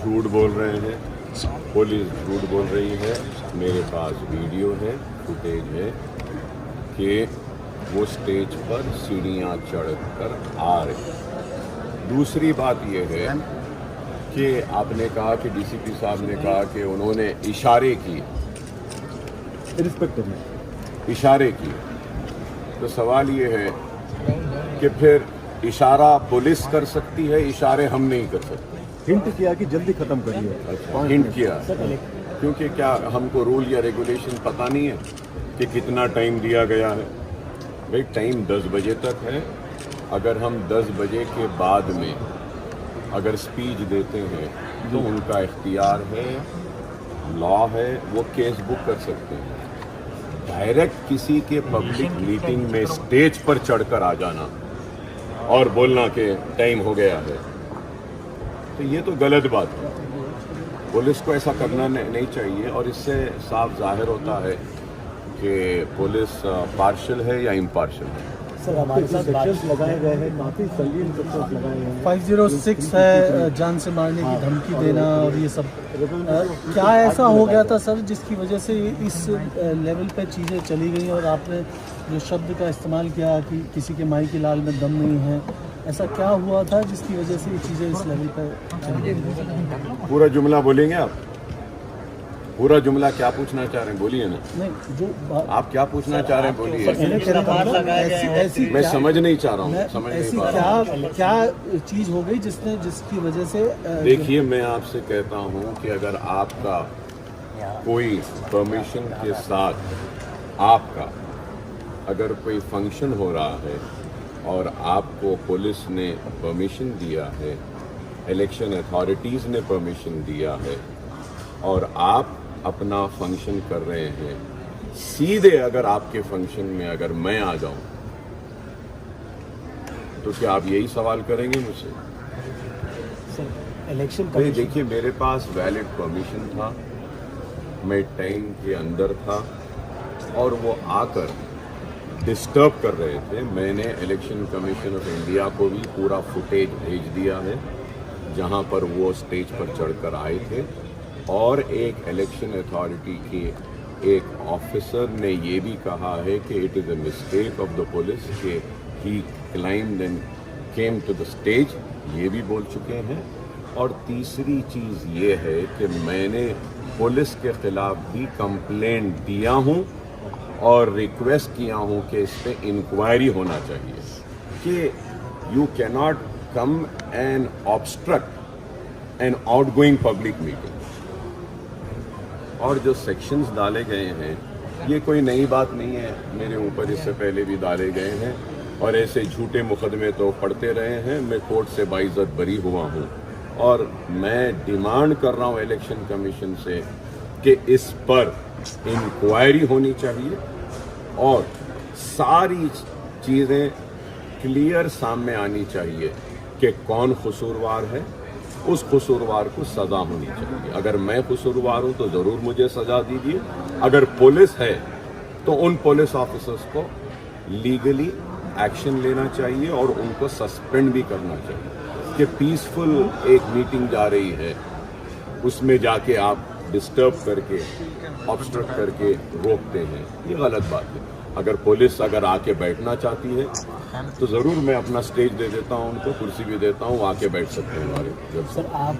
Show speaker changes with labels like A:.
A: جھوٹ بول رہے ہیں, پولیس جھوٹ بول رہی ہے. میرے پاس ویڈیو ہے, فوٹیج ہے کہ وہ اسٹیج پر سیڑھیاں چڑھ کر آ رہے ہیں. دوسری بات یہ ہے کہ آپ نے کہا کہ ڈی سی پی صاحب نے کہا کہ انہوں نے اشارے کیے, اشارے کیے. تو سوال یہ ہے کہ پھر اشارہ پولیس کر سکتی ہے, اشارے ہم نہیں کر سکتے.
B: ہنٹ کیا کہ جلدی ختم کریے.
A: اچھا, ہنٹ کیا, کیونکہ کیا ہم کو رول یا ریگولیشن پتہ نہیں ہے کہ کتنا ٹائم دیا گیا ہے. بھائی ٹائم 10 بجے تک ہے. اگر ہم 10 بجے کے بعد میں اگر اسپیچ دیتے ہیں تو ان کا اختیار ہے, لا ہے, وہ کیس بک کر سکتے ہیں. ڈائریکٹ کسی کے پبلک میٹنگ میں اسٹیج پر چڑھ کر آ جانا اور بولنا کہ ٹائم ہو گیا ہے, تو یہ تو غلط بات ہے. پولیس کو ایسا کرنا نہیں چاہیے. اور اس سے صاف ظاہر ہوتا ہے کہ پولیس پارشل ہے یا امپارشل ہے.
B: سر ہمارے ساتھ سیکشنز لگائے گئے ہیں, کافی سنگین سیکشنز لگائے گئے ہیں.
C: 506 ہے جان سے مارنے کی دھمکی دینا اور یہ سب. کیا ایسا ہو گیا تھا سر جس کی وجہ سے اس لیول پہ چیزیں چلی گئیں اور آپ نے جو شبد کا استعمال کیا کہ کسی کے مائی کی لال میں دم نہیں ہے, ایسا کیا ہوا تھا جس کی وجہ سے یہ چیزیں اس لیول پہ چلی گئیں؟
A: پورا جملہ بولیں گے آپ؟ پورا جملہ کیا پوچھنا چاہ رہے ہیں بولیے نا.
C: نہیں, جو
A: آپ کیا پوچھنا چاہ رہے ہیں بولیے. میں سمجھ نہیں چاہ رہا ہوں, سمجھ نہیں پا رہا ہوں.
C: کیا چیز ہو گئی جس کی وجہ سے؟
A: دیکھیے میں آپ سے کہتا ہوں کہ اگر آپ کا کوئی پرمیشن کے ساتھ آپ کا اگر کوئی فنکشن ہو رہا ہے اور آپ کو پولیس نے پرمیشن دیا ہے, الیکشن اتھارٹیز نے پرمیشن دیا ہے اور آپ اپنا فنکشن کر رہے ہیں, سیدھے اگر آپ کے فنکشن میں اگر میں آ جاؤں تو کیا آپ یہی سوال کریں گے مجھ سے؟
C: الیکشن
A: دیکھیے میرے پاس ویلڈ پرمیشن تھا, میں ٹائم کے اندر تھا اور وہ آ کر ڈسٹرب کر رہے تھے. میں نے الیکشن کمیشن آف انڈیا کو بھی پورا فوٹیج بھیج دیا ہے جہاں پر وہ اسٹیج پر چڑھ کر آئے تھے. اور ایک الیکشن اتھارٹی کے ایک آفیسر نے یہ بھی کہا ہے کہ it is a mistake of the police کہ he climbed and came to the stage, یہ بھی بول چکے ہیں. اور تیسری چیز یہ ہے کہ میں نے پولیس کے خلاف بھی کمپلینٹ دیا ہوں اور ریکویسٹ کیا ہوں کہ اس پہ انکوائری ہونا چاہیے کہ یو کی not come and آبسٹرکٹ an out going public meeting. اور جو سیکشنز ڈالے گئے ہیں یہ کوئی نئی بات نہیں ہے, میرے اوپر اس سے پہلے بھی ڈالے گئے ہیں اور ایسے جھوٹے مقدمے تو پڑھتے رہے ہیں. میں کورٹ سے باعزت بری ہوا ہوں اور میں ڈیمانڈ کر رہا ہوں الیکشن کمیشن سے کہ اس پر انکوائری ہونی چاہیے اور ساری چیزیں کلیئر سامنے آنی چاہیے کہ کون قصوروار ہے, اس قصوروار کو سزا ہونی چاہیے. اگر میں قصوروار ہوں تو ضرور مجھے سزا دیجیے. اگر پولیس ہے تو ان پولیس آفیسرز کو لیگلی ایکشن لینا چاہیے اور ان کو سسپینڈ بھی کرنا چاہیے. کہ پیسفل ایک میٹنگ جا رہی ہے اس میں جا کے آپ ڈسٹرب کر کے آبسٹرکٹ کر کے روکتے ہیں, یہ غلط بات ہے. اگر پولیس اگر آ کے بیٹھنا چاہتی ہے تو ضرور میں اپنا اسٹیج دے دیتا ہوں, ان کو کرسی بھی دیتا ہوں, آ کے بیٹھ سکتے ہیں ہمارے.
C: سر آپ